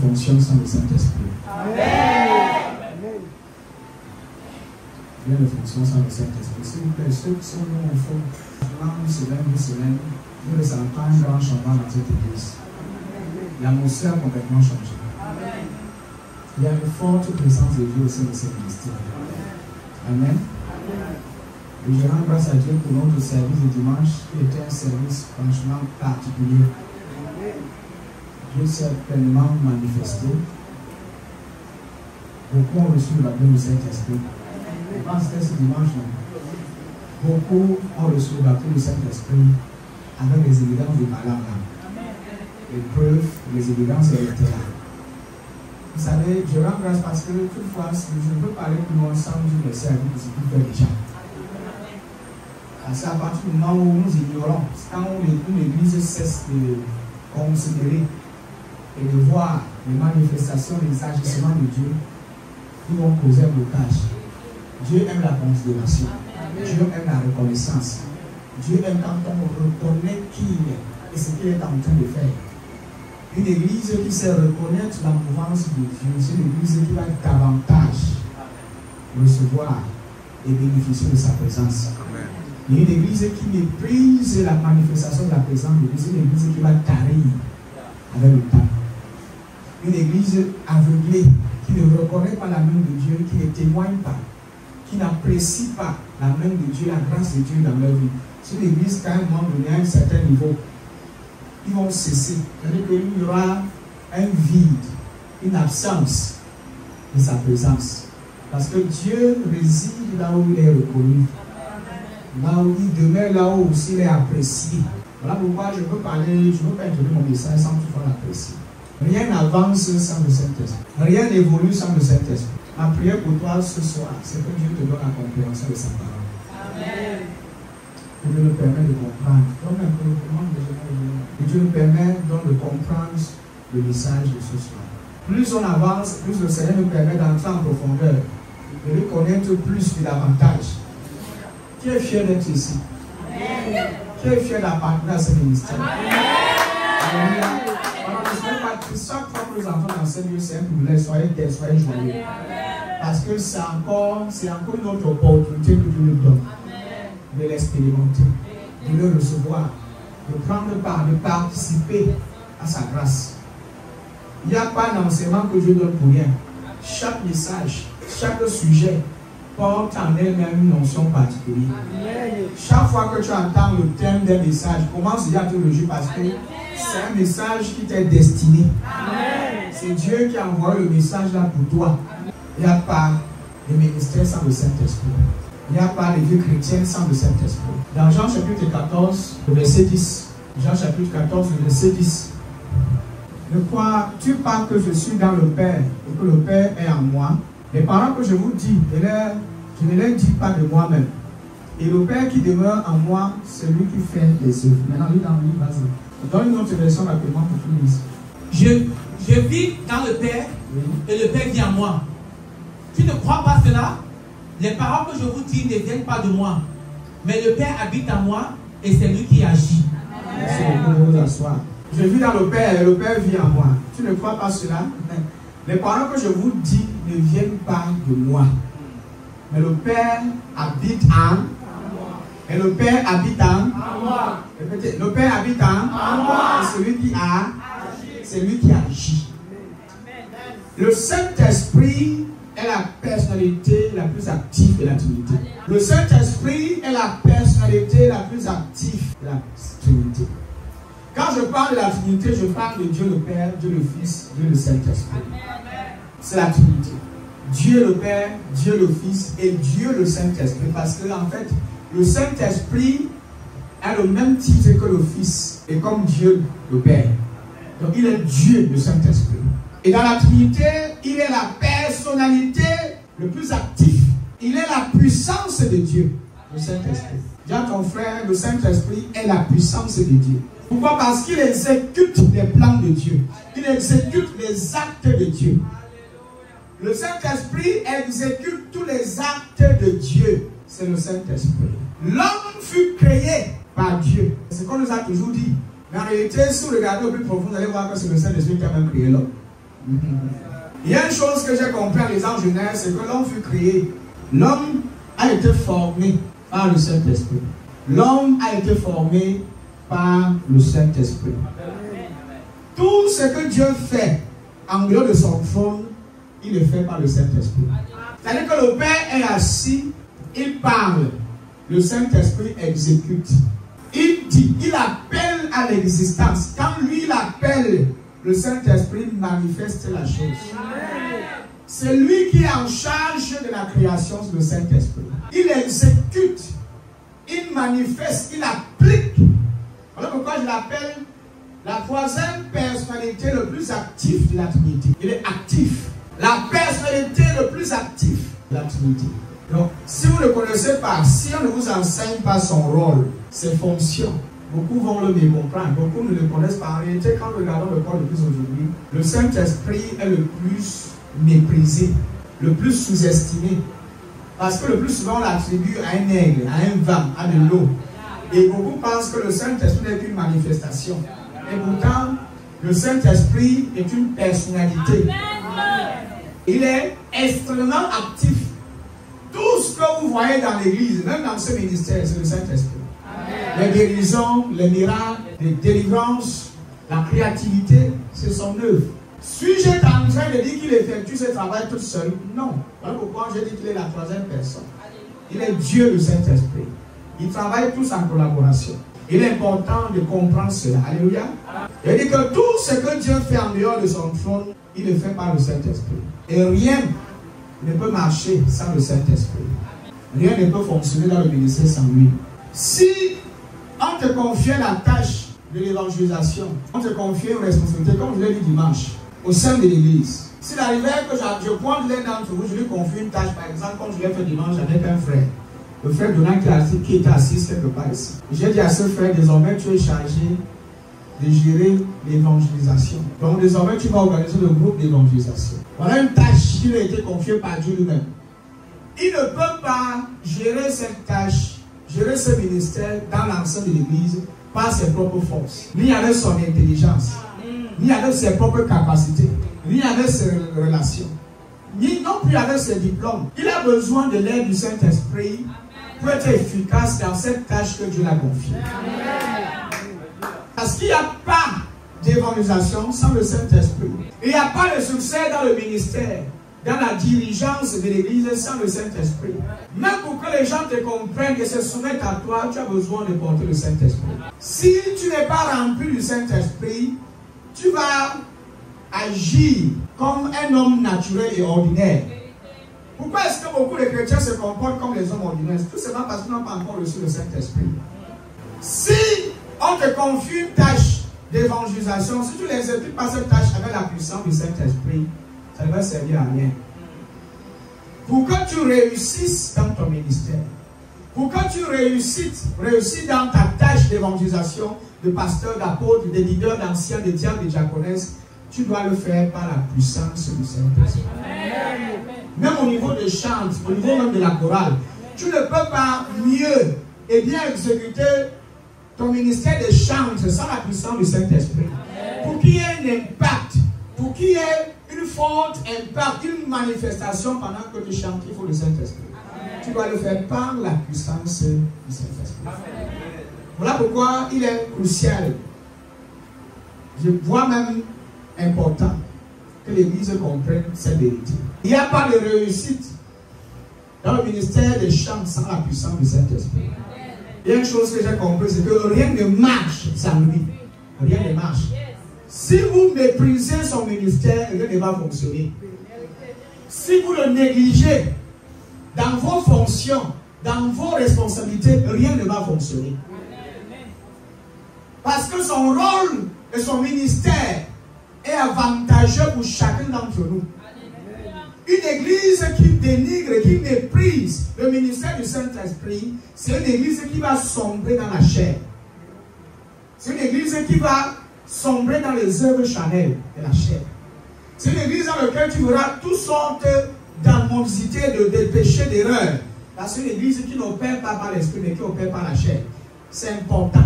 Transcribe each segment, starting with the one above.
fonctionne sans le Saint-Esprit. Rien ne fonctionne sans le Saint-Esprit. S'il vous plaît, ceux qui sont nous au fond, une semaine, nous ne savons pas un grand changement dans cette église. L'atmosphère a complètement changé. Il y a une forte présence de Dieu au sein de ce ministère. Amen. Et je rends grâce à Dieu pour notre service de dimanche, qui était un service franchement particulier. Dieu s'est pleinement manifesté. Beaucoup ont reçu le baptême du Saint-Esprit. Je pense que c'était ce dimanche, non? Beaucoup ont reçu le baptême du Saint-Esprit avec les évidences de Balaam. Les preuves, les évidences étaient là. Vous savez, je rends grâce parce que toutefois, si je ne peux parler plus loin sans vous laisser à vous de ce qu'il fait déjà. C'est à partir du moment où nous ignorons, quand une église cesse de considérer et de voir les manifestations, les agissements de Dieu, ils vont causer un blocage. Dieu aime la considération. Dieu aime la reconnaissance. Dieu aime quand on reconnaît qui il est et ce qu'il est en train de faire. Une église qui sait reconnaître la mouvance de Dieu, c'est une église qui va davantage recevoir et bénéficier de sa présence. Et une église qui méprise la manifestation de la présence de Dieu, c'est une église qui va tarir avec le temps. Une église aveuglée qui ne reconnaît pas la main de Dieu, qui ne témoigne pas, qui n'apprécie pas la main de Dieu, la grâce de Dieu dans leur vie. C'est une église qu'à un moment donné, à un certain niveau, ils vont cesser. C'est-à-dire qu'il y aura un vide, une absence de sa présence. Parce que Dieu réside là où il est reconnu. Là où il demeure, là où aussi il est apprécié. Voilà pourquoi je peux parler, je ne peux pas introduire mon message sans toutefois l'apprécier. Rien n'avance sans le Saint-Esprit. Rien n'évolue sans le Saint-Esprit. Ma prière pour toi ce soir, c'est que Dieu te donne la compréhension de sa parole. Amen. Que Dieu nous permet de comprendre. Et Dieu nous permet donc de comprendre le message de ce soir. Plus on avance, plus le Seigneur nous permet d'entrer en profondeur, de le connaître plus et davantage. Qui est fier d'être ici? Amen. Qui est fier d'appartenir à ce ministère? Amen. Chaque fois que nous entrons dans ce lieu, c'est un privilège. Soyez gaie, soyez joyeux. Parce que c'est encore une autre opportunité que Dieu nous donne de l'expérimenter, de le recevoir, de prendre part, de participer à sa grâce. Il n'y a pas d'enseignement que Dieu donne pour rien. Chaque message, chaque sujet porte en elle-même une notion particulière. Chaque fois que tu entends le thème d'un message, commence déjà à te réjouir parce que c'est un message qui t'est destiné. C'est Dieu qui a envoyé le message là pour toi. Il n'y a pas de ministère sans le Saint-Esprit. Il n'y a pas de vie chrétienne sans le Saint-Esprit. Dans Jean chapitre 14, le verset 10. Jean chapitre 14, le verset 10. De quoi tu parles que je suis dans le Père et que le Père est en moi. Les paroles que je vous dis, je ne les dis pas de moi-même. Et le Père qui demeure en moi, c'est lui qui fait les œuvres. Maintenant, lui dans le livre, vas-y. Donne une autre version rapidement pour tout le monde. Je vis dans le Père, oui, et le Père vit en moi. Tu ne crois pas cela? Les paroles que je vous dis ne viennent pas de moi. Mais le Père habite en moi et c'est lui qui agit. Merci beaucoup de vous asseoir. Je vis dans le Père et le Père vit en moi. Tu ne crois pas cela? Les paroles que je vous dis ne viennent pas de moi. Mais le Père habite en moi. Et le Père habite en moi. Répétez, le Père habite en moi. Et celui qui a, c'est lui qui agit. Le Saint-Esprit est la personnalité la plus active de la Trinité. Le Saint-Esprit est la personnalité la plus active de la Trinité. Quand je parle de la Trinité, je parle de Dieu le Père, Dieu le Fils, Dieu le Saint-Esprit. C'est la Trinité. Dieu le Père, Dieu le Fils et Dieu le Saint-Esprit. Parce que en fait, le Saint-Esprit a le même titre que le Fils et comme Dieu le Père. Donc il est Dieu le Saint-Esprit. Et dans la Trinité, il est la personnalité le plus active. Il est la puissance de Dieu, le Saint-Esprit. Dis à ton frère, le Saint-Esprit est la puissance de Dieu. Pourquoi? Parce qu'il exécute les plans de Dieu. Il exécute les actes de Dieu. Le Saint-Esprit exécute tous les actes de Dieu. C'est le Saint-Esprit. L'homme fut créé par Dieu. C'est ce qu'on nous a toujours dit. Mais en réalité, si vous regardez au plus profond, vous allez voir que c'est le Saint-Esprit qui a même créé l'homme. Il y a une chose que j'ai compris en lisant Genèse, c'est que l'homme fut créé. L'homme a été formé par le Saint-Esprit. L'homme a été formé par le Saint-Esprit. Tout ce que Dieu fait en dehors de son trône, il le fait par le Saint-Esprit. C'est-à-dire que le Père est assis, il parle, le Saint-Esprit exécute. Il dit, il appelle à l'existence. Quand lui il appelle, le Saint-Esprit manifeste la chose. C'est lui qui est en charge de la création, le Saint-Esprit. Il exécute, il manifeste, il applique. Voilà pourquoi je l'appelle la troisième personnalité le plus active de la Trinité. Il est actif. La personnalité le plus active de la Trinité. Donc, si vous ne le connaissez pas, si on ne vous enseigne pas son rôle, ses fonctions, beaucoup vont le mécomprendre, beaucoup ne le connaissent pas. En réalité, quand nous regardons le corps de Christ aujourd'hui, le Saint-Esprit est le plus méprisé, le plus sous-estimé. Parce que le plus souvent, on l'attribue à un aigle, à un vent, à de l'eau. Et beaucoup pensent que le Saint-Esprit n'est qu'une manifestation. Et pourtant, le Saint-Esprit est une personnalité. Il est extrêmement actif. Tout ce que vous voyez dans l'église, même dans ce ministère, c'est le Saint-Esprit. Les guérisons, les miracles, les délivrances, la créativité, c'est son œuvre. Suis-je en train de dire qu'il effectue ce travail tout seul? Non. Voilà pourquoi j'ai dit qu'il est la troisième personne. Il est Dieu, le Saint-Esprit. Ils travaillent tous en collaboration. Il est important de comprendre cela. Alléluia. Il dit que tout ce que Dieu fait en dehors de son trône, il le fait par le Saint-Esprit. Et rien ne peut marcher sans le Saint-Esprit. Rien ne peut fonctionner dans le ministère sans lui. Si on te confiait la tâche de l'évangélisation, on te confiait une responsabilité, comme je l'ai dit dimanche, au sein de l'église. S'il arrivait que je pointe l'un d'entre vous, je lui confie une tâche, par exemple, comme je l'ai fait dimanche avec un frère. Le frère Donald qui était assis quelque part ici. J'ai dit à ce frère, désormais tu es chargé de gérer l'évangélisation. Donc désormais tu vas organiser le groupe d'évangélisation. Voilà une tâche qui lui a été confiée par Dieu lui-même. Il ne peut pas gérer cette tâche, gérer ce ministère dans l'ensemble de l'église par ses propres forces, ni avec son intelligence, ni avec ses propres capacités, ni avec ses relations, ni non plus avec ses diplômes. Il a besoin de l'aide du Saint-Esprit pour être efficace dans cette tâche que Dieu l'a confiée. Parce qu'il n'y a pas d'évangélisation sans le Saint-Esprit. Il n'y a pas de succès dans le ministère, dans la dirigeance de l'église sans le Saint-Esprit. Même pour que les gens te comprennent et se soumettent à toi, tu as besoin de porter le Saint-Esprit. Si tu n'es pas rempli du Saint-Esprit, tu vas agir comme un homme naturel et ordinaire. Pourquoi est-ce que beaucoup de chrétiens se comportent comme les hommes ordinaires? Tout simplement parce qu'ils n'ont pas encore reçu le Saint-Esprit. Si on te confie une tâche d'évangélisation, si tu n'exécutes pas cette tâche avec la puissance du Saint-Esprit, ça ne va servir à rien. Pour que tu réussisses dans ton ministère, pour que tu réussisses dans ta tâche d'évangélisation, de pasteur, d'apôtre, de leader, d'ancien, de diable, de diaconesse, tu dois le faire par la puissance du Saint-Esprit. Même au niveau de chant, au niveau même de la chorale, tu ne peux pas mieux et bien exécuter ton ministère de chant sans la puissance du Saint-Esprit. Pour qu'il y ait un impact, pour qu'il y ait une forte impact, une manifestation pendant que tu chantes, il faut le Saint-Esprit. Tu dois le faire par la puissance du Saint-Esprit. Voilà pourquoi il est crucial. Je vois même important que l'Église comprenne cette vérité. Il n'y a pas de réussite dans le ministère des chants sans la puissance du Saint-Esprit. Il y a une chose que j'ai compris, c'est que rien ne marche sans lui. Rien ne marche. Si vous méprisez son ministère, rien ne va fonctionner. Si vous le négligez dans vos fonctions, dans vos responsabilités, rien ne va fonctionner. Parce que son rôle et son ministère est avantageux pour chacun d'entre nous. Une église qui dénigre, qui méprise le ministère du Saint-Esprit, c'est une église qui va sombrer dans la chair. C'est une église qui va sombrer dans les œuvres charnelles de la chair. C'est une église dans laquelle tu verras toutes sortes d'animosité, de péchés, d'erreurs. C'est une église qui n'opère pas par l'esprit, mais qui opère par la chair. C'est important.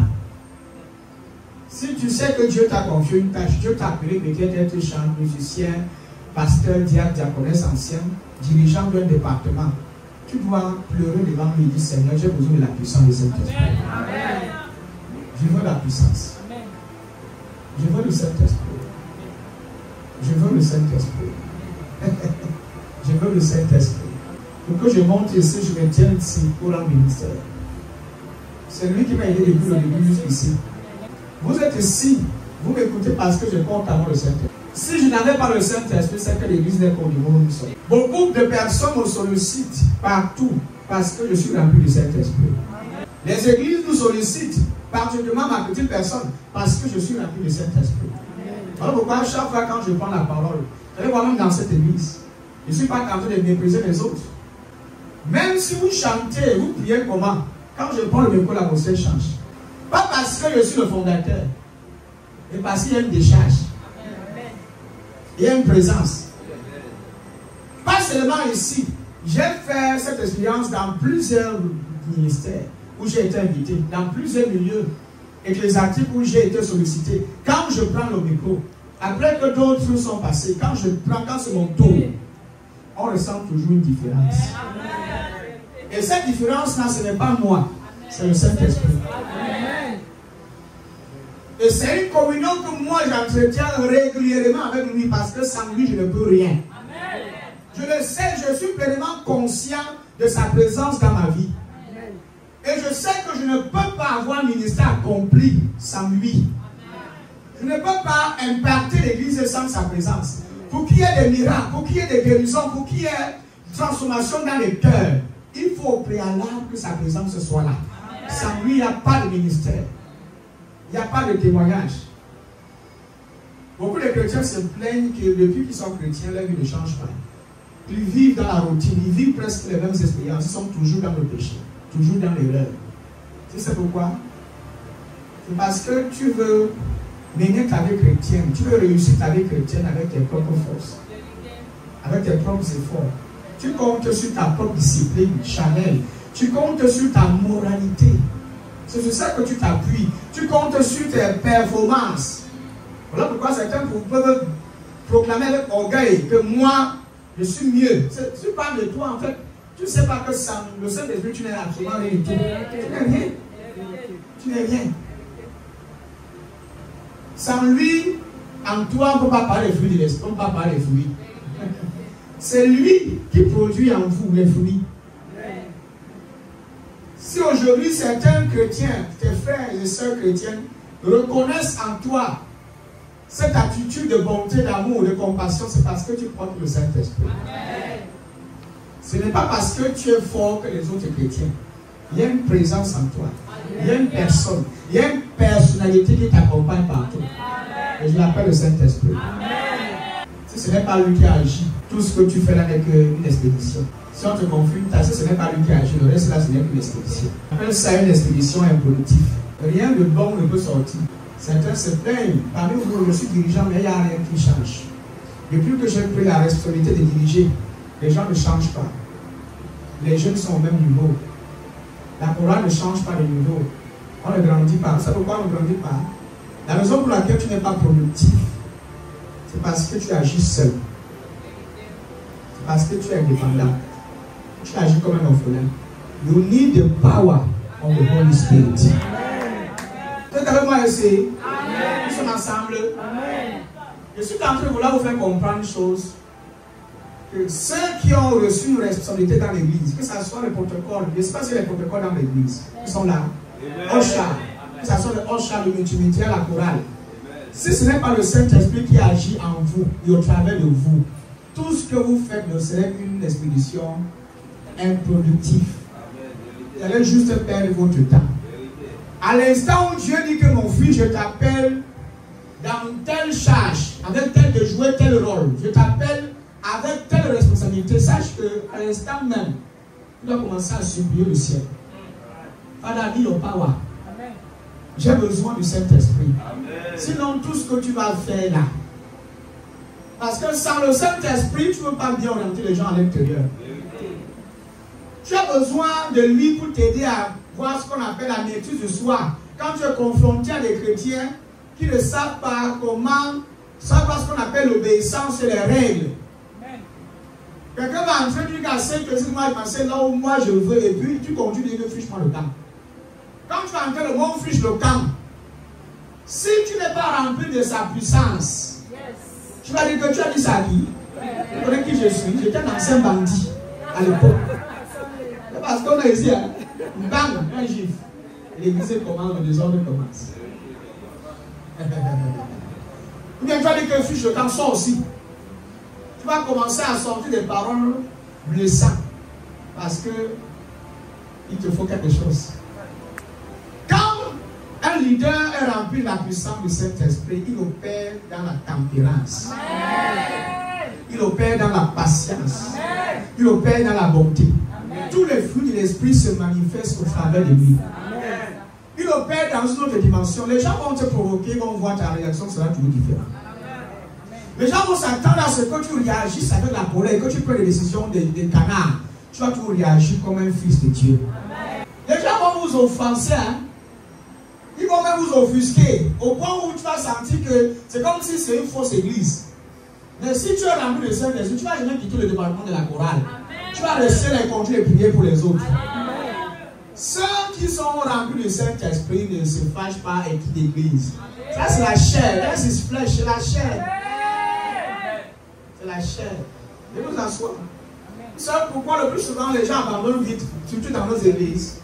Si tu sais que Dieu t'a confié une tâche, Dieu t'a appelé peut-être être chanteur, musicien, pasteur, diacre, diaconesse ancien, dirigeant d'un département, tu dois pleurer devant lui et dire Seigneur, j'ai besoin de la puissance de Saint-Esprit. Je veux la puissance. Je veux le Saint-Esprit. Je veux le Saint-Esprit. Je veux le Saint-Esprit. Pour que je monte ici, je me tiens ici pour un ministère. C'est lui qui m'a aidé depuis le début jusqu'ici. Vous êtes ici, vous m'écoutez parce que je compte avoir le Saint-Esprit. Si je n'avais pas le Saint-Esprit, c'est que l'église n'est pas au niveau où nous sommes. Beaucoup de personnes me sollicitent partout parce que je suis rempli du Saint-Esprit. Les églises nous sollicitent, particulièrement ma petite personne, parce que je suis rempli du Saint-Esprit. Voilà pourquoi chaque fois quand je prends la parole, vous allez voir même dans cette église, je ne suis pas en train de mépriser les autres. Même si vous chantez, vous priez comment? Quand je prends le micro, la voix change. Pas parce que je suis le fondateur, mais parce qu'il y a une décharge. Il y a une présence. Pas seulement ici. J'ai fait cette expérience dans plusieurs ministères où j'ai été invité, dans plusieurs milieux ecclésiastiques où j'ai été sollicité. Quand je prends le micro, après que d'autres sont passés, quand c'est mon tour, on ressent toujours une différence. Et cette différence-là, ce n'est pas moi, c'est le Saint-Esprit. Et c'est une communion que moi j'entretiens régulièrement avec lui parce que sans lui je ne peux rien. Je le sais, je suis pleinement conscient de sa présence dans ma vie. Et je sais que je ne peux pas avoir un ministère accompli sans lui. Je ne peux pas impacter l'église sans sa présence. Pour qu'il y ait des miracles, pour qu'il y ait des guérisons, pour qu'il y ait une transformation dans les cœurs, il faut au préalable que sa présence soit là. Sans lui, il n'y a pas de ministère. Il n'y a pas de témoignage. Beaucoup de chrétiens se plaignent que depuis qu'ils sont chrétiens, leur vie ne change pas. Ils vivent dans la routine, ils vivent presque les mêmes expériences, ils sont toujours dans le péché, toujours dans l'erreur. Tu sais pourquoi? C'est parce que tu veux mener ta vie chrétienne, tu veux réussir ta vie chrétienne avec tes propres forces, avec tes propres efforts. Tu comptes sur ta propre discipline charnelle, tu comptes sur ta moralité. C'est sur ça que tu t'appuies. Tu comptes sur tes performances. Voilà pourquoi certains peuvent proclamer avec orgueil que moi, je suis mieux. Tu parles de toi, en fait. Tu ne sais pas que ça, le Saint-Esprit, tu n'es absolument rien du tout. Tu n'es rien. Tu n'es rien. Sans lui, en toi, on ne peut pas parler des fruits de l'esprit. On ne peut pas parler des fruits. C'est lui qui produit en vous les fruits. Si aujourd'hui certains chrétiens, tes frères et sœurs chrétiennes, reconnaissent en toi cette attitude de bonté, d'amour, de compassion, c'est parce que tu portes le Saint-Esprit. Ce n'est pas parce que tu es fort que les autres chrétiens. Il y a une présence en toi. Il y a une personne. Il y a une personnalité qui t'accompagne partout. Et je l'appelle le Saint-Esprit. Si ce n'est pas lui qui agit, tout ce que tu fais là n'est qu'une expédition. Si on te confie une tâche, ce n'est pas lui qui agit, le reste là, ce n'est qu'une expédition. On appelle ça une expédition improductive. Rien de bon ne peut sortir. Certains se plaignent. Parmi vous, je suis dirigeant, mais il n'y a rien qui change. Depuis que j'ai pris la responsabilité de diriger, les gens ne changent pas. Les jeunes sont au même niveau. La chorale ne change pas de niveau. On ne grandit pas. C'est pourquoi on ne grandit pas. La raison pour laquelle tu n'es pas productif, c'est parce que tu agis seul. C'est parce que tu es indépendant. Tu agis comme un orphelin. You need the power of the Holy Spirit. Vous êtes avec moi ici? Nous sommes ensemble. Je suis en train de vouloir vous faire comprendre une chose. Que ceux qui ont reçu une responsabilité dans l'église, que ce soit le protocole, je ne sais pas si les protocoles dans l'église, ils sont là. Ocha, que ce soit le Ocha, le multimédia, la chorale. Si ce n'est pas le Saint-Esprit qui agit en vous et au travers de vous, tout ce que vous faites ne serait qu'une expédition improductive. Vous allez juste perdre votre temps. À l'instant où Dieu dit que mon fils, je t'appelle dans telle charge, avec tel de jouer tel rôle, je t'appelle avec telle responsabilité, sache qu'à l'instant même, tu dois commencer à supplier le ciel. Father, give your power. J'ai besoin du Saint-Esprit. Sinon, tout ce que tu vas faire là, parce que sans le Saint-Esprit, tu ne peux pas bien orienter les gens à l'intérieur. Tu as besoin de lui pour t'aider à voir ce qu'on appelle la maîtrise de soi. Quand tu es confronté à des chrétiens qui ne savent pas comment, savent pas ce qu'on appelle l'obéissance et les règles. Quelqu'un va entrer, tu dis à 5 heures, moi je m'assieds là où moi je veux, et puis tu continues de fiche-moi le camp. Quand tu vas entrer le mot fiche le camp, si tu n'es pas rempli de sa puissance, tu vas dire que tu as dit ça à qui? Tu connais qui je suis? J'étais un ancien bandit à l'époque. C'est parce qu'on a ici une bande, un gif. L'église commence, le désordre commence. Ou bien tu vas dire que fiche le camp sort aussi. Tu vas commencer à sortir des paroles blessantes. Parce que il te faut quelque chose. Quand un leader est rempli de la puissance du Saint-Esprit, il opère dans la tempérance. Il opère dans la patience. Il opère dans la bonté. Tous les fruits de l'Esprit se manifestent au travers de lui. Il opère dans une autre dimension. Les gens vont te provoquer, vont voir ta réaction sera toujours différente. Les gens vont s'attendre à ce que tu réagisses avec la colère, que tu prennes des décisions de canard. Tu vas toujours réagir comme un fils de Dieu. Les gens vont vous offenser, hein? Ils vont même vous offusquer, au point où tu vas sentir que c'est comme si c'est une fausse église. Mais si tu es rempli de Saint-Esprit, tu ne vas jamais quitter le département de la chorale. Tu vas rester là et continuer de prier pour les autres. Ceux qui sont remplis de Saint-Esprit ne se fâchent pas et quittent l'église. Ça c'est la chair, ça c'est flèche, c'est la chair. C'est la chair. Et vous asseoir. C'est pourquoi le plus souvent les gens abandonnent vite, surtout dans nos églises.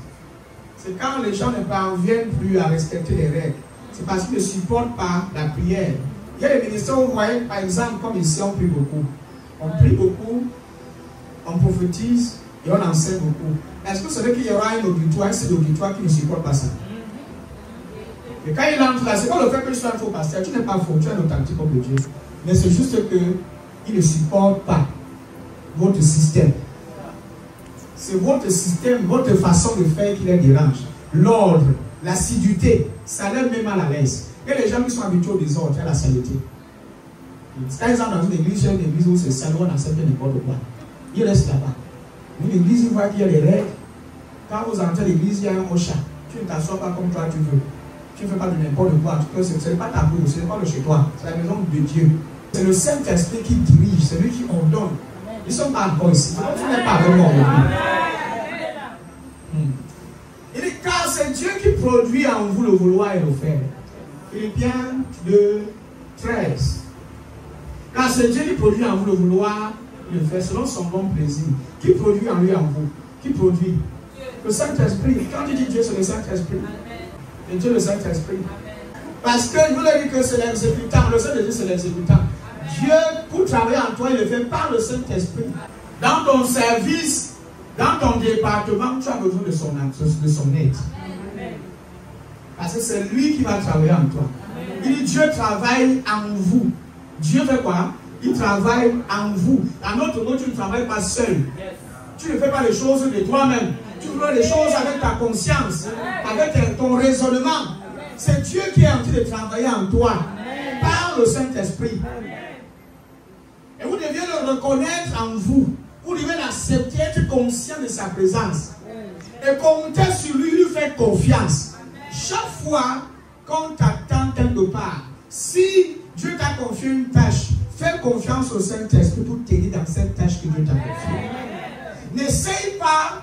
C'est quand les gens ne parviennent plus à respecter les règles. C'est parce qu'ils ne supportent pas la prière. Il y a des ministères où vous voyez, par exemple, comme ici, on prie beaucoup. On prie beaucoup, on prophétise et on enseigne beaucoup. Est-ce que vous savez qu'il y aura un auditoire, c'est l'auditoire qui ne supporte pas ça? Et quand il entre là, c'est pas le fait que je sois un faux pasteur, tu n'es pas faux, tu es un authentique homme de Dieu. Mais c'est juste qu'il ne supporte pas votre système. C'est votre système, votre façon de faire qui les dérange. L'ordre, l'assiduité, ça leur met mal à l'aise. Et les gens qui sont habitués au désordre, à la saleté. Par exemple, dans une église, il y a une église où c'est sale, on accepte n'importe quoi. Ils restent là-bas. Une église, ils voient qu'il y a des règles. Quand vous entrez à l'église, il y a un chat. Tu ne t'assois pas comme toi tu veux. Tu ne fais pas de n'importe quoi. En tout cas, ce n'est pas ta boue, ce n'est pas le chez toi. C'est la maison de Dieu. C'est le Saint-Esprit qui dirige, c'est lui qui ordonne. Ils ne sont pas encore ici. Donc, tu n'es pas vraiment ordonné. Il dit, car c'est Dieu qui produit en vous le vouloir et le faire. Philippiens 2, 13. Car c'est Dieu qui produit en vous le vouloir et le faire selon son bon plaisir. Qui produit en lui en vous? Qui produit? Le Saint-Esprit. Quand tu dis Dieu, c'est le Saint-Esprit. Et Dieu, le Saint-Esprit. Parce que je vous l'ai dit que c'est l'exécutant. Le Saint-Esprit, c'est l'exécutant. Dieu, pour travailler en toi, il le fait par le Saint-Esprit. Dans ton service, dans ton département, tu as besoin de son aide. Parce que c'est lui qui va travailler en toi. Il dit Dieu travaille en vous. Dieu fait quoi? Il travaille en vous. En autre mot, tu ne travailles pas seul. Tu ne fais pas les choses de toi-même. Tu fais les choses avec ta conscience, avec ton raisonnement. C'est Dieu qui est en train de travailler en toi par le Saint-Esprit. Et vous devez le reconnaître en vous. Vous devez l'accepter, être conscient de sa présence. Et compter sur lui, lui faire confiance. Chaque fois qu'on t'attend quelque part, si Dieu t'a confié une tâche, fais confiance au Saint-Esprit pour t'aider dans cette tâche que Dieu t'a confiée. N'essaye pas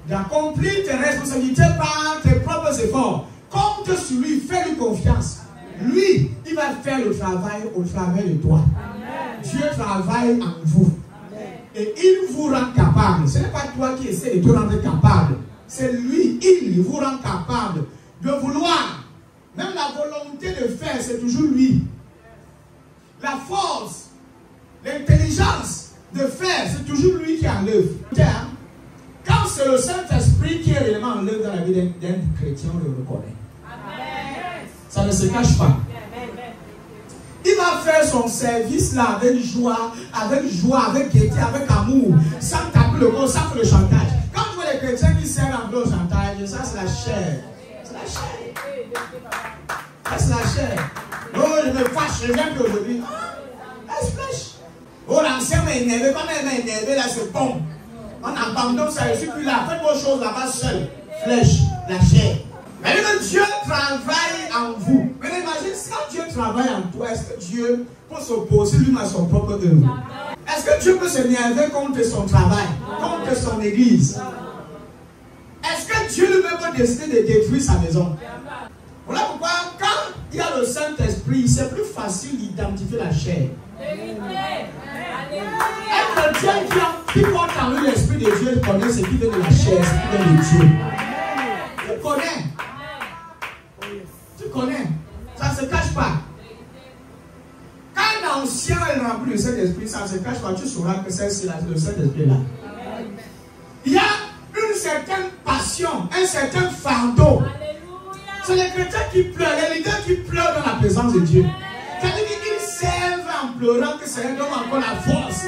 d'accomplir tes responsabilités par tes propres efforts. Compte sur lui, fais-lui confiance. Lui, il va faire le travail au travers de toi. Dieu travaille en vous. Et il vous rend capable. Ce n'est pas toi qui essaie de te rendre capable. C'est lui, il vous rend capable de vouloir. Même la volonté de faire, c'est toujours lui. La force, l'intelligence de faire, c'est toujours lui qui en l'œuvre. Quand c'est le Saint-Esprit qui est réellement en l'œuvre dans la vie d'un chrétien, on le reconnaît. Ça ne se cache pas. Il va faire son service là avec joie, avec gaieté, avec amour, sans taper le corps, sans faire le chantage. Quand tu vois les chrétiens qui servent en gros chantage, ça c'est la chair. C'est la chair. Ça c'est la chair. Oh, je me fâche, je viens plus aujourd'hui. Laisse flèche. Oh, l'ancien m'a énervé, quand elle m'a énervé, là c'est bon. On abandonne ça, je suis plus là. Faites vos choses là-bas seul. Flèche, la chair. Mais Dieu travaille en vous. Mais imagine, quand travaille en toi, est-ce que Dieu peut s'opposer lui à son propre œuvre? Est-ce que Dieu peut s'énerver contre son travail, contre son église? Est-ce que Dieu lui-même peut décider de détruire sa maison? Voilà pourquoi, quand il y a le Saint-Esprit, c'est plus facile d'identifier la chair. Un chrétien qui porte en lui l'Esprit de Dieu connaît ce qui vient de la chair, ce qui vient de Dieu. Tu connais. Tu connais. Ça ne se cache pas. Quand un ancien est rempli du Saint-Esprit, ça ne se cache pas. Tu sauras que c'est le Saint-Esprit là. Il y a une certaine passion, un certain fardeau. C'est les chrétiens qui pleurent, les leaders qui pleurent dans la présence de Dieu. C'est-à-dire qu'ils servent en pleurant que c'est un homme encore la force.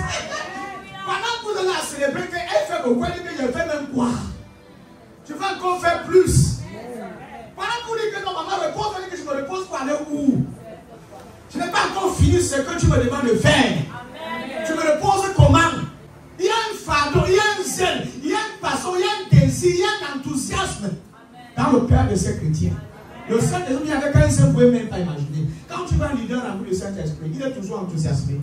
Pendant que vous allez la célébrer, qu'elle fait beaucoup, elle dit que je fais même quoi? Je vais encore faire plus. Pendant que vous dites que non, maman repose, elle dit que je me repose pour aller où? Je n'ai pas encore fini ce que tu me demandes de faire. Tu me reposes comment? Il y a un fardeau, il y a un zèle, il y a une passion, il y a un désir, il y a un enthousiasme dans le cœur de ces chrétiens. Le Saint-Esprit, il y avait quand vous ne pouvez même pas imaginer. Quand tu vois un leader rempli du Saint-Esprit, il est toujours enthousiasmé.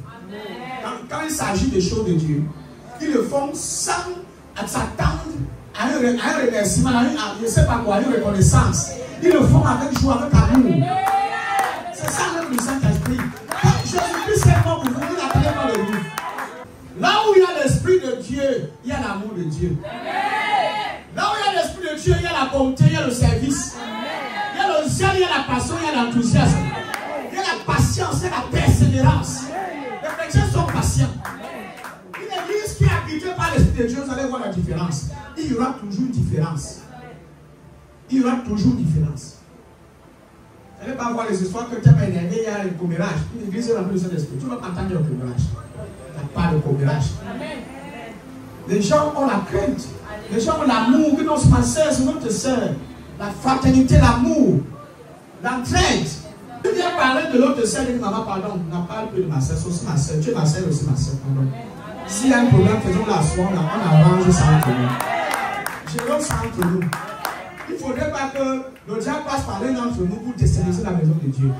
Quand il s'agit des choses de Dieu, ils le font sans s'attendre à un remerciement, je ne sais pas quoi, à une reconnaissance. Ils le font avec joie, avec amour. C'est ça même le Saint-Esprit. Jésus-Christ est mort pour vous, il n'appelait pas le vous. Là où il y a l'Esprit de Dieu, il y a l'amour de Dieu. Là où il y a l'Esprit de Dieu, il y a la bonté, il y a le service. Il y a le zèle, il y a la passion, il y a l'enthousiasme. Il y a la patience, il y a la persévérance. Les chrétiens sont patients. Une église qui est habitée par l'Esprit de Dieu, vous allez voir la différence. Il y aura toujours une différence. Il y aura toujours une différence. Vous n'allez pas voir les histoires que tu as énervé, il y a un commérage. Une église est remplie de Saint-Esprit. Tu ne vas pas entendre le commérage. Il n'y a pas de commérage. Les gens ont la crainte. Les gens ont l'amour. Que non, c'est ma soeur, c'est notre soeur. La fraternité, l'amour, l'entraide. Tu viens parler de l'autre soeur, dis maman, pardon, on n'a pas plus de ma soeur, c'est aussi ma soeur. Tu es ma soeur, aussi ma soeur, pardon. S'il y a un problème, faisons la soirée, on arrange ça entre nous. Gérons ça entre nous. Il ne faudrait pas que le diable passe par l'un d'entre nous pour déstabiliser la maison de Dieu.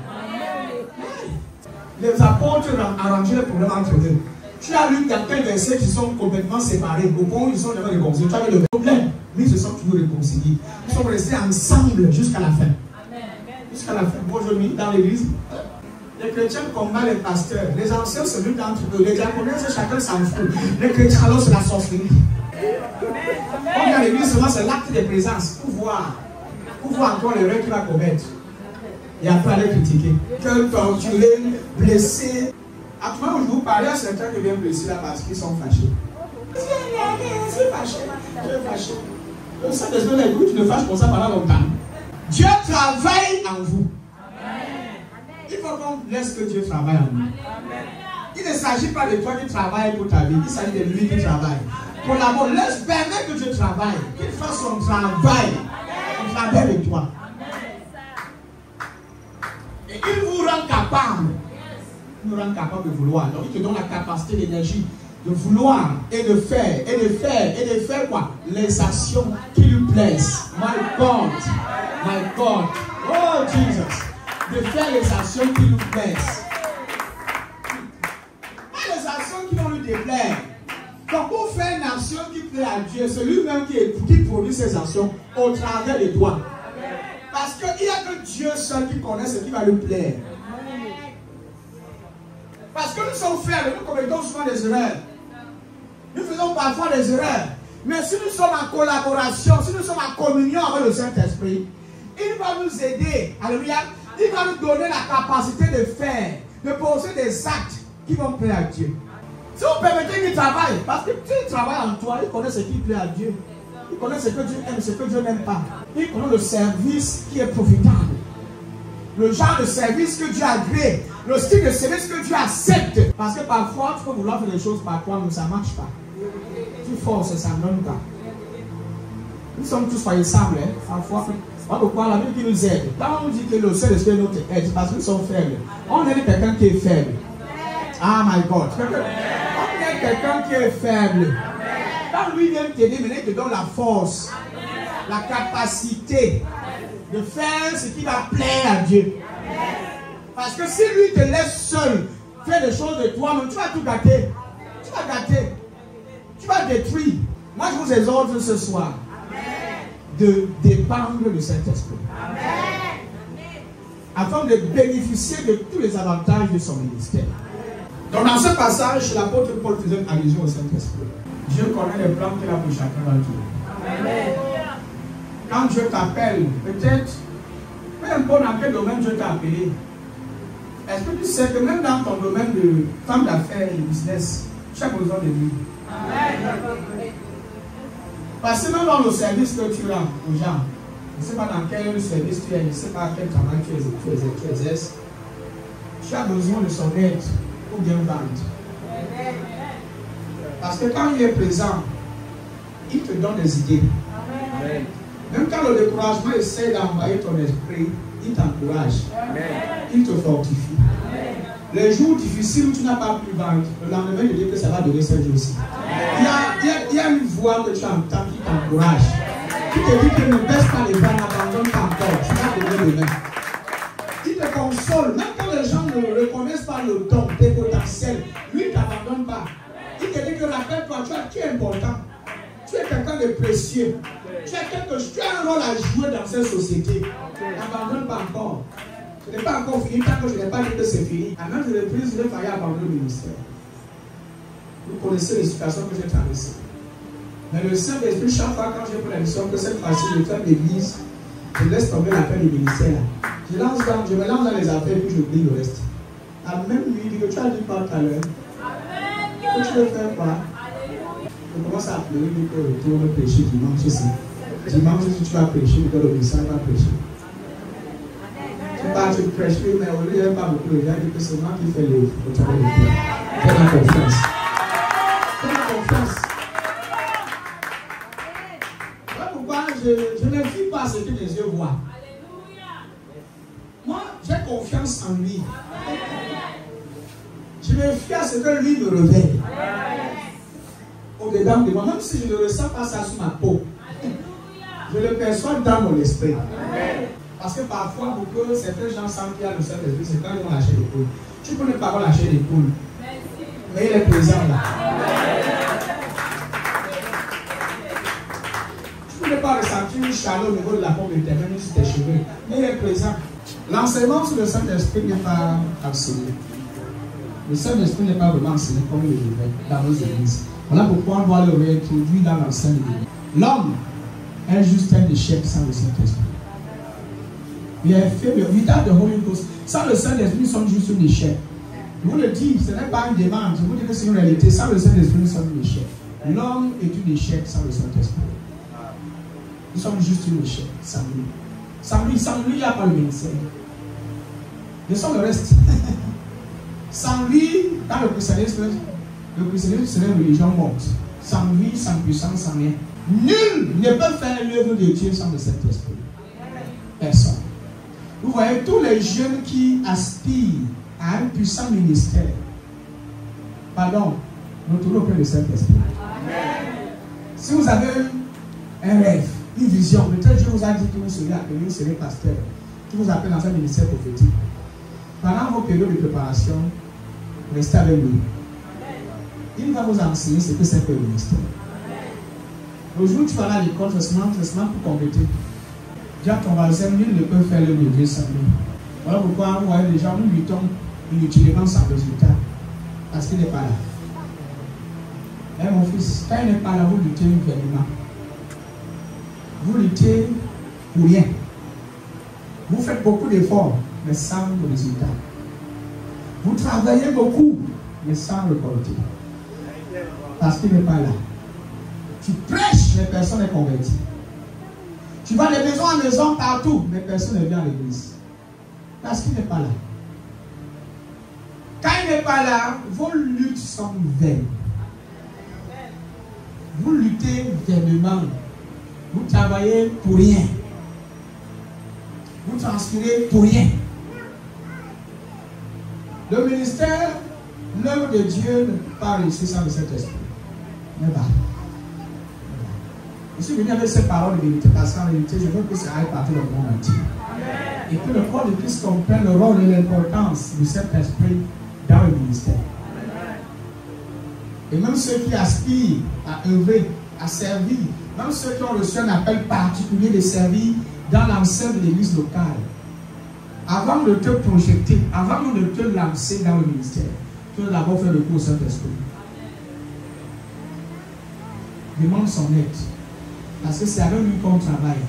Les apôtres arrangent les problèmes entre eux. Tu as lu quelques versets qui sont complètement séparés. Au point où ils sont jamais réconciliés. Tu avais le problème, mais ils se sont toujours réconciliés. Ils sont restés ensemble jusqu'à la fin. Jusqu'à la fin. Aujourd'hui, dans l'église, les chrétiens combattent les pasteurs. Les anciens se luttent entre eux. Les diaconesses, chacun s'en fout. Les chrétiens, alors, c'est la sorcellerie. Comme dans l'église, seulement c'est l'acte de présence. Pour voir encore les règles qu'il va commettre. Et après aller critiquer. Que torturer, blesser. Actuellement, je vous parle, il y a certains qui viennent blesser là parce qu'ils sont fâchés. Je suis fâché. Je suis fâché. Le Saint-Esprit est écoute, tu te fâches comme ça pendant longtemps. Dieu travaille en vous. Il faut qu'on laisse que Dieu travaille en nous. Il ne s'agit pas de toi qui travaille pour ta vie, il s'agit de lui qui travaille. Collabore, laisse permettre que Dieu travaille, qu'il fasse son travail avec toi. Et il vous rend capable. Il nous rend capable de vouloir. Donc il te donne la capacité, l'énergie de vouloir et de faire, et de faire, et de faire quoi? Les actions qui lui plaisent. My God. My God. Oh Jesus. De faire les actions qui lui plaisent. Pas les actions qui vont lui déplaire. Donc pour faire une action qui plaît à Dieu, c'est lui-même qui produit ces actions au travers de toi. Parce qu'il n'y a que Dieu seul qui connaît ce qui va lui plaire. Parce que nous sommes faibles, nous commettons souvent des erreurs. Nous faisons parfois des erreurs. Mais si nous sommes en collaboration, si nous sommes en communion avec le Saint-Esprit, il va nous aider. Alléluia. Il va nous donner la capacité de faire, de poser des actes qui vont plaire à Dieu. Si vous permettez qu'il travaille, parce que tu travailles en toi, il connaît ce qui plaît à Dieu. Il connaît ce que Dieu aime, ce que Dieu n'aime pas. Il connaît le service qui est profitable. Le genre de service que Dieu agrée. Le style de service que Dieu accepte. Parce que parfois, tu peux vouloir faire des choses par toi, mais ça ne marche pas. Tu forces, ça ne donne pas. Nous sommes tous faillissables, hein, parfois. Pourquoi la Bible qui nous aide? Quand on dit que le Saint-Esprit est notre aide, parce que nous sommes faibles. On aide quelqu'un qui est faible. Ah my God. On aide quelqu'un qui est faible. Quand lui vient t'aider, maintenant il te donne la force, la capacité de faire ce qui va plaire à Dieu. Parce que si lui te laisse seul faire des choses de toi-même, tu vas tout gâter. Tu vas gâter. Tu vas détruire. Moi, je vous exhorte ce soir de dépendre du Saint-Esprit. Afin de bénéficier de tous les avantages de son ministère. Donc dans ce passage, l'apôtre Paul faisait une allusion au Saint-Esprit. Dieu connaît les plans qu'il a pour chacun d'entre nous. Quand Dieu t'appelle, peut-être, peu importe dans quel domaine Dieu t'a appelé, est-ce que tu sais que même dans ton domaine de femme d'affaires et de business, tu as besoin de lui? Parce que même dans le service que tu rends aux gens, je ne sais pas dans quel service tu es, je ne sais pas quel travail tu exerces, tu as besoin de son aide pour bien vendre. Parce que quand il est présent, il te donne des idées. Même quand le découragement essaie d'envahir ton esprit, il t'encourage. Il te fortifie. Les jours difficiles où tu n'as pas pu vendre, le lendemain, je dis que ça va donner ce jour-ci. Il y a une voix que tu entends qui t'encourage. Qui te dit que ne baisse pas les bras, n'abandonne pas encore. Tu vas donner demain. Il te console. Même quand les gens ne reconnaissent pas le don, tes potentiels, lui, il ne t'abandonne pas. Il te dit que rappelle-toi, tu es important. Tu es quelqu'un de précieux. Tu as un rôle à jouer dans cette société. N'abandonne pas encore. Ce n'est pas encore fini tant que je n'ai pas dit que c'est fini. À même de reprise, il fallait abandonner le ministère. Vous connaissez les situations que j'ai traversées. Mais le Saint-Esprit, chaque fois quand j'ai pris la mission que cette fois-ci, je fais l'église, je laisse tomber l'appel du ministère. Je me lance dans les affaires et puis j'oublie le reste. La même nuit, il dit que tu as dit quoi tout à l'heure? Que tu veux faire quoi? Je commence à pleurer, il dit que tu vas prêcher dimanche ici. Dimanche, si tu vas prêcher, tu dois le message va prêcher. Tu prêches, mais au lieu il n'y a pas beaucoup de gens, il dit que c'est moi qui fais le travail de Dieu. Fais-moi confiance. Fais-moi confiance. Voilà pourquoi je ne vis pas ce que mes yeux voient. Moi, j'ai confiance en lui. Je me fie à ce que lui me révèle. Au-dedans de moi, même si je ne ressens pas ça sur ma peau, je le perçois dans mon esprit. Parce que parfois, pour que certains gens sentent qu'il y a le Saint-Esprit, c'est quand ils ont la chair d'épaule. Tu peux ne pas avoir la chair d'épaule, mais il est présent là. Tu peux ne pas ressentir une chaleur au niveau de la peau de tes mains sur tes cheveux, mais il est présent. L'enseignement sur le Saint-Esprit n'est pas enseigné. Le Saint-Esprit n'est pas vraiment enseigné comme il le devrait dans nos églises. Voilà pourquoi on doit le réintroduire dans l'enseignement. L'homme est juste un échec sans le Saint-Esprit. Il a fait le without the Holy Ghost. Sans le Saint-Esprit, nous sommes juste un échec. Je vous le dis, ce n'est pas une demande. Je vous dis que c'est une réalité. Sans le Saint-Esprit, nous sommes un échec. L'homme est un échec sans le Saint-Esprit. Nous sommes juste un échec sans lui. Sans lui, il n'y a pas le ministère. Laissons le reste. Sans lui, dans le christianisme serait une religion morte. Sans lui, sans puissance, sans rien. Nul ne peut faire l'œuvre de Dieu sans le Saint-Esprit. Personne. Vous voyez, tous les jeunes qui aspirent à un puissant ministère, nous tournons auprès du Saint-Esprit. Si vous avez un rêve, une vision, peut-être Dieu vous a dit que vous serez appelé, vous serez pasteur, qui vous appelle dans un ministère prophétique. Pendant vos périodes de préparation, restez avec lui. Il va vous enseigner ce que c'est que le ministère. Le jour où tu vas à l'école, c'est seulement pour compléter. Dis à ton voisin, nul ne peut faire le Dieu sans lui. Voilà pourquoi vous voyez les gens, nous luttons inutilement sans résultat. Parce qu'il n'est pas là. Eh mon fils, quand il n'est pas là, vous luttez vainement. Vous luttez pour rien. Vous faites beaucoup d'efforts, mais sans résultat. Vous travaillez beaucoup, mais sans récolter. Parce qu'il n'est pas là. Tu prêches, mais personne n'est converti. Tu vas de maison en maison partout, mais personne ne vient à l'église. Parce qu'il n'est pas là. Quand il n'est pas là, vos luttes sont vaines. Vous luttez vainement. Vous travaillez pour rien. Vous transpirez pour rien. Le ministère, l'œuvre de Dieu ne peut pas réussir sans le Saint-Esprit. Mais pas. Je suis venu avec ces paroles de vérité parce qu'en réalité, je veux que ça aille partout dans le monde entier. Et que le corps de Christ comprenne le rôle et l'importance du Saint-Esprit dans le ministère. Et même ceux qui aspirent à œuvrer, à servir, même ceux qui ont reçu un appel particulier de servir dans l'enceinte de l'église locale, avant de te projeter, avant de te lancer dans le ministère, tu dois d'abord faire le cours au Saint-Esprit. Demande son aide. Parce que c'est avec lui qu'on travaille.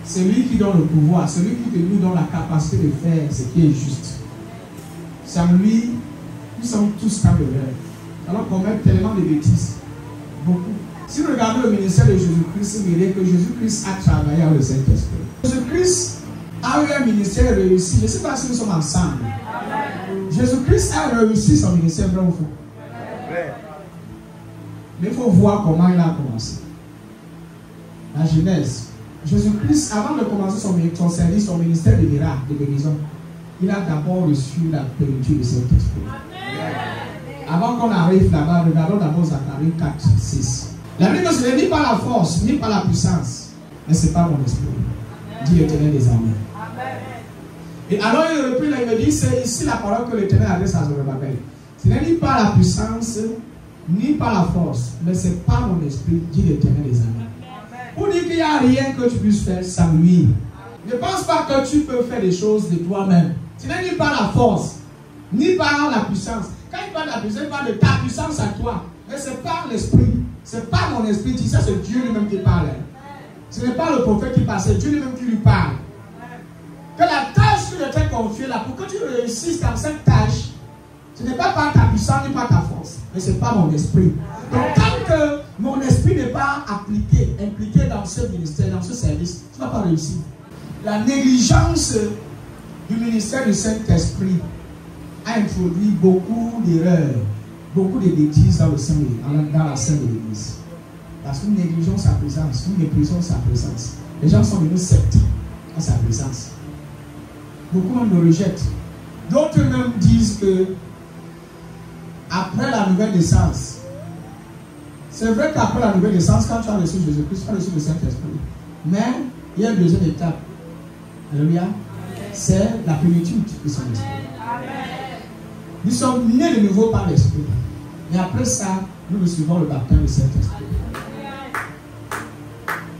C'est lui qui donne le pouvoir, c'est lui qui nous donne la capacité de faire ce qui est juste. Sans lui, nous sommes tous dans l'erreur. Alors qu'on met tellement de bêtises. Beaucoup. Si vous regardez le ministère de Jésus-Christ, vous verrez que Jésus-Christ a travaillé avec le Saint-Esprit. Jésus-Christ a eu un ministère réussi. Je ne sais pas si nous sommes ensemble. Jésus-Christ a réussi son ministère, vrai ou faux? Mais il faut voir comment il a commencé. La Genèse. Jésus-Christ, avant de commencer son service, son ministère de miracles, de guérison, il a d'abord reçu la plénitude de Saint-Esprit. Avant qu'on arrive là-bas, regardons d'abord Zacharie 4, 6. La Bible dit que ce n'est ni par la force, ni par la puissance, mais c'est par mon esprit, dit l'Éternel des armées. Et alors il reprend, il me dit, c'est ici la parole que l'Éternel adresse à Zorobabel. Ce n'est ni par la puissance, ni par la force, mais c'est par mon esprit, dit l'Éternel des armées. Pour dire qu'il n'y a rien que tu puisses faire sans lui. Ne pense pas que tu peux faire des choses de toi-même. Ce n'est ni par la force, ni par la puissance. Quand il parle de la puissance, il parle de ta puissance à toi. Mais c'est par l'esprit. C'est pas mon esprit. Tu sais, c'est Dieu lui-même qui parle. Ce n'est pas le prophète qui parle, c'est Dieu lui-même qui lui parle. Que la tâche que je t'ai confiée là, pour que tu réussisses dans cette tâche, ce n'est pas par ta puissance ni par ta force, mais c'est par mon esprit. Donc tant que mon esprit n'est pas impliqué dans ce ministère, dans ce service, tu ne vas pas réussir. La négligence du ministère du Saint-Esprit a introduit beaucoup d'erreurs, beaucoup de bêtises dans la scène de l'Église. Parce que nous négligeons sa présence, nous méprisons sa présence. Les gens sont devenus sceptiques à sa présence. Beaucoup me rejettent. D'autres même disent que après la nouvelle naissance, c'est vrai qu'après la nouvelle naissance, quand tu as reçu Jésus-Christ, tu as reçu le Saint-Esprit. Mais il y a une deuxième étape. Alléluia. C'est la plénitude de son esprit. Nous sommes nés de nouveau par l'esprit. Et après ça, nous recevons le baptême du Saint-Esprit.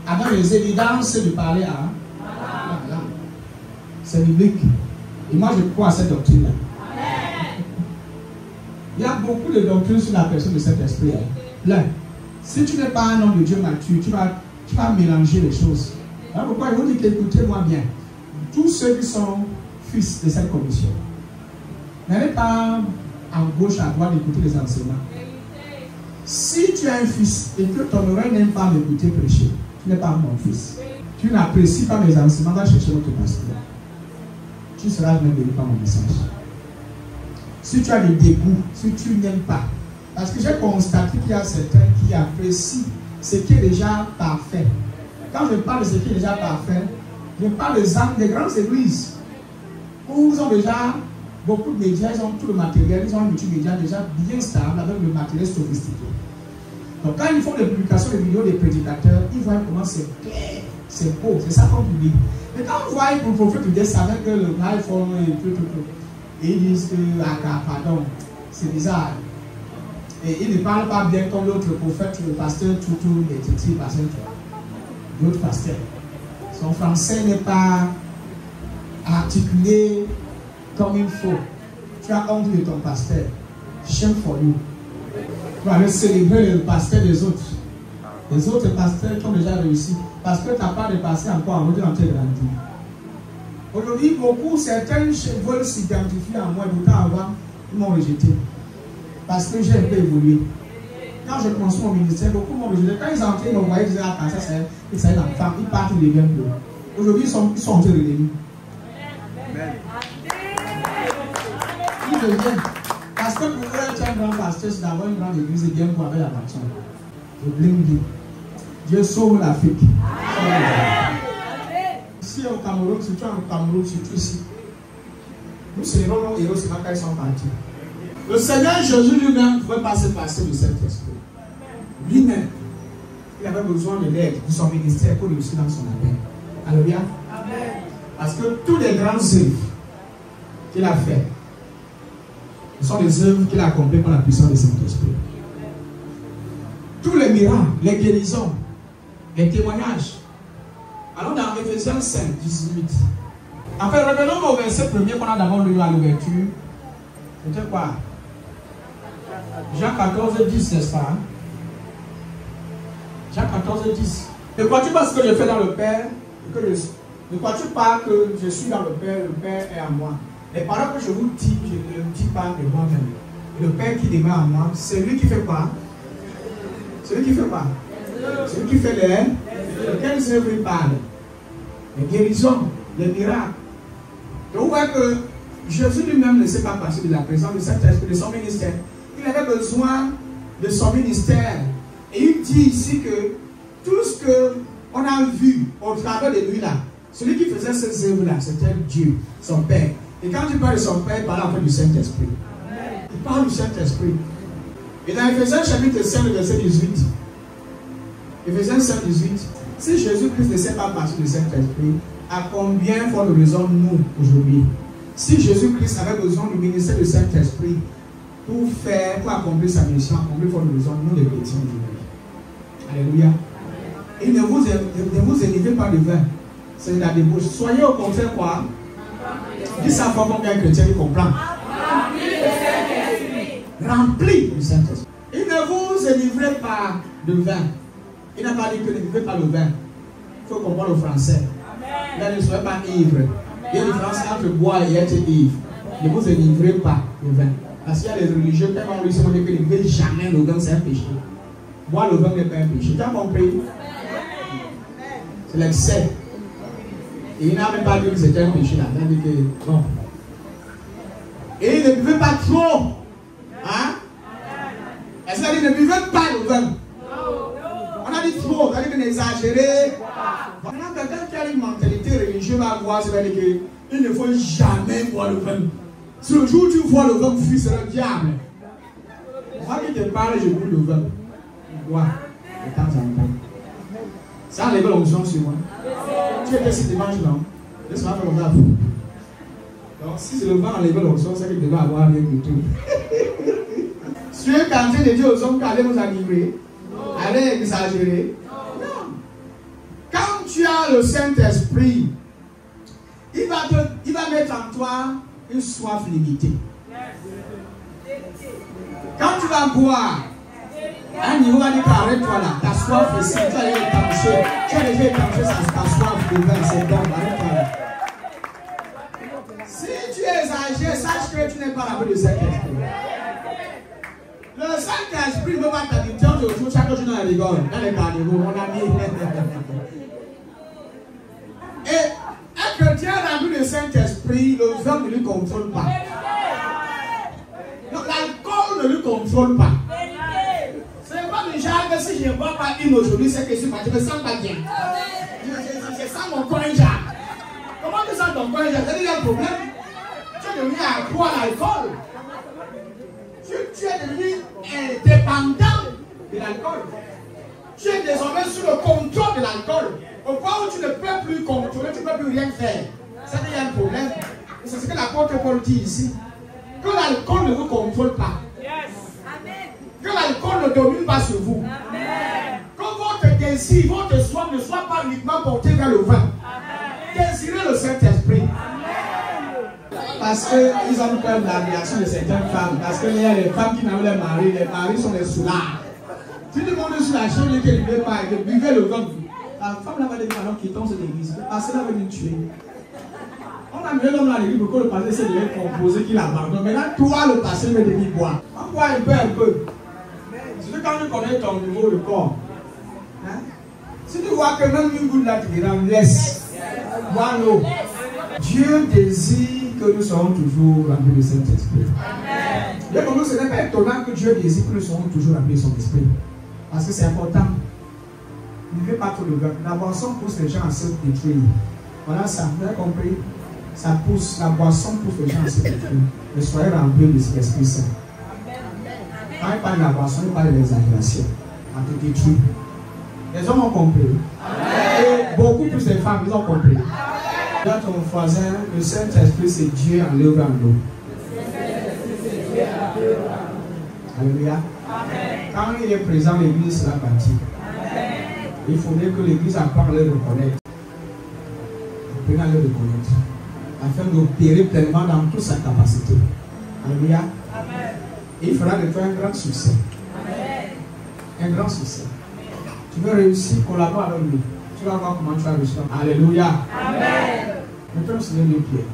Avec les évidences de parler à la langue. C'est biblique. Et moi, je crois à cette doctrine-là. Il y a beaucoup de doctrines sur la personne de cet esprit. Là, si tu n'es pas un homme de Dieu mature, tu vas mélanger les choses. Alors pourquoi il vous dit qu'écoutez-moi bien. Tous ceux qui sont fils de cette commission, n'allez pas en gauche à droite d'écouter les enseignements. Si tu as un fils et que ton oreille n'aime pas m'écouter prêcher, tu n'es pas mon fils. Tu n'apprécies pas mes enseignements, va chercher notre pasteur. Tu seras même béni par mon message. Si tu as des dégoûts, si tu n'aimes pas, parce que j'ai constaté qu'il y a certains qui apprécient ce qui est déjà parfait. Quand je parle de ce qui est déjà parfait, je parle des grandes églises où ils ont déjà beaucoup de médias, ils ont tout le matériel, ils ont un multimédia déjà bien stable avec le matériel sophistiqué. Donc quand ils font des publications, des vidéos des prédicateurs, ils voient comment c'est clair, c'est beau, c'est ça qu'on publie. Mais quand on voit pour le prophète de ça avec l'iPhone et tout, et ils disent que, pardon, c'est bizarre. Et ils ne parlent pas bien comme l'autre prophète, le pasteur Toutou, et Titi, pasteur l'autre pasteur. Son français n'est pas articulé comme il faut. Tu as honte de ton pasteur. Shame for you. Tu vas aller célébrer le pasteur des autres. Les autres pasteurs qui ont déjà réussi. Parce que tu n'as pas de pasteur encore en mode d'entrer grandi. Aujourd'hui, certains veulent s'identifier à moi. Et pourtant, avant, ils m'ont rejeté. Parce que j'ai un peu évolué. Quand je commençais mon ministère, beaucoup m'ont rejeté. Quand ils entraient, ils me voyaient, ils disaient, ah, ça c'est une femme. Ils partent, ils deviennent bleus. Aujourd'hui, ils sont entre les ennemis. Ils deviennent. Parce que pour eux, être un grand pasteur, c'est d'avoir une grande église et bien pour avec la bâtiment. Je blâme Dieu. Dieu sauve l'Afrique. Ici au Cameroun, surtout au Cameroun, surtout ici, nous célébrons nos héros, c'est quand ils sont partis. Le Seigneur Jésus lui-même ne pouvait pas se passer de cet esprit. Lui-même, il avait besoin de l'aide de son ministère pour réussir dans son appel. Alléluia. Parce que tous les grandes œuvres qu'il a fait, ce sont des œuvres qu'il a accomplies par la puissance du Saint-Esprit. Tous les miracles, les guérisons, les témoignages. Allons dans Éphésiens 5, 18. Enfin, revenons au verset premier qu'on a d'abord lu à l'ouverture. C'était quoi? Jean 14, 10, n'est-ce pas? Jean 14, 10. De quoi tu penses que je fais dans le Père? De quoi tu parles que je suis dans le Père est à moi? Les paroles que je vous dis, je ne dis pas de moi-même. Le Père qui demeure en moi, c'est lui qui fait quoi? Celui qui fait quoi? Celui qui fait les... Quelles œuvres il parle? Les guérisons, les miracles. Donc vous voyez que Jésus lui-même ne s'est pas passé de la présence de Saint-Esprit, de son ministère. Il avait besoin de son ministère. Et il dit ici que tout ce qu'on a vu au travers de lui là, celui qui faisait ces œuvres-là, c'était Dieu, son Père. Et quand il parle de son Père, il parle en fait du Saint-Esprit. Il parle du Saint-Esprit. Et dans Éphésiens chapitre 5, verset 18, Éphésiens 5, 18, si Jésus-Christ ne s'est pas passé du Saint-Esprit, à combien faut de raison nous aujourd'hui? Si Jésus-Christ avait besoin du ministère du Saint-Esprit pour accomplir sa mission, accomplir faut de raison nous les chrétiens aujourd'hui. Alléluia. Et ne vous énivez pas de vin. C'est la débauche. Soyez au contraire quoi? Dis ça pour combien de chrétiens comprennent. Rempli du Saint-Esprit. Il ne vous énivrez pas de vin. Il n'a pas dit que ne buvez pas le vin. Il faut comprendre le français. Là, ne soyez pas ivre. Il y a une différence entre boire et être ivre. Ne vous énivrez pas de vin. Parce qu'il y a des religieux qui ont dit que ne buvez jamais le vin, c'est un péché. Boire le vin n'est pas un péché. Tu as compris? C'est l'excès. Et il n'a même pas dit que c'était un péché là. Il a dit que non. Et ne buvez pas trop. Hein? Est-ce qu'il a dit ne buvez pas le vin? On a dit trop, on a dit qu'on exagéré. Maintenant, quelqu'un qui a une mentalité religieuse va voir, c'est dire qu'il ne faut jamais boire le vin. Si le jour où tu vois le vin fuir, c'est le diable. Moi qui te parle, je bois le vin. Je bois de temps en temps. Ça a enlevé l'onction sur moi. Tu étais si dimanche, non? Laisse-moi faire comme ça. Donc, si c'est le vent enlever l'onction, c'est qu'il devait avoir rien du tout. Tu es tenté de dire aux hommes qu'allez vous animer, allez exagérer. Non. Quand tu as le Saint-Esprit, il va mettre en toi une soif limitée. Quand tu vas boire, un niveau va dire arrête-toi là, ta soif ici, tu as déjà étanché, ta soif de vin, c'est bon, arrête-toi là. Si tu exagères, sache que tu n'es pas rempli de Saint-Esprit. Le Saint-Esprit ne veut pas t'habiter autour chaque jour dans la rigole, dans les carnivaux, mon ami. Et un chrétien rempli de Saint-Esprit, le vin ne lui contrôle pas. L'alcool ne lui contrôle pas. Ce n'est pas du genre que si je ne bois pas une aujourd'hui, c'est que je me sens pas bien. Je sens mon coin Jacques. Comment tu sens ton coin Jacques? C'est-à-dire qu'il y a un problème. Tu es devenu accro à l'alcool. Tu es devenu dépendant de l'alcool. Tu es désormais sous le contrôle de l'alcool. Au point où tu ne peux plus contrôler, tu ne peux plus rien faire. Ça il y a un problème. C'est ce que l'apôtre Paul dit ici. Que l'alcool ne vous contrôle pas. Que l'alcool ne domine pas sur vous. Que votre désir, votre soif ne soit pas uniquement porté vers le vin. Désirez le Saint-Esprit. Parce qu'ils ont peur de la réaction de certaines femmes. Parce qu'il y a les femmes qui n'ont les maris sont des soulards. Si tout le monde est sur la chambre et qu'elle ne veut pas, elle buvait le vin. La femme là-bas dit alors quittons cette église. Parce que là va nous tuer. On a mis l'homme à l'église pour que le passé s'est déjà composé qu'il abandonne. Maintenant, toi, le passé, me devait boire. On boit un peu. C'est quand tu connais ton niveau de corps. Hein? Si tu vois que même une goutte là, tu diras, laisse. Bois l'eau. Dieu désire que nous soyons toujours remplis du Saint-Esprit. Mais pour nous, ce n'est pas étonnant que Dieu désire que nous soyons toujours remplis de son esprit. Parce que c'est important. Ne fais pas trop de vin. La boisson pousse les gens à se détruire. Voilà ça, vous avez compris? Ça pousse, la boisson pousse les gens à se détruire. Mais soyez remplis de l'Esprit Saint. Quand il parle de la boisson, il parle de l'exagération. À te détruire. Les hommes ont compris. Et beaucoup plus de femmes, ils ont compris. Dans ton voisin, le Saint-Esprit c'est Dieu en l'œuvre en nous. Alléluia. Quand il est présent, l'église sera bâtie. Il faudrait que l'église apprenne à le reconnaître. Apprenne à le reconnaître. Afin d'opérer pleinement dans toute sa capacité. Alléluia. Et il fera de toi un grand succès. Un grand succès. Tu veux réussir, collabore avec lui. Tu vas voir comment tu vas réussir. Alléluia. Amen. Mettons sur les pieds.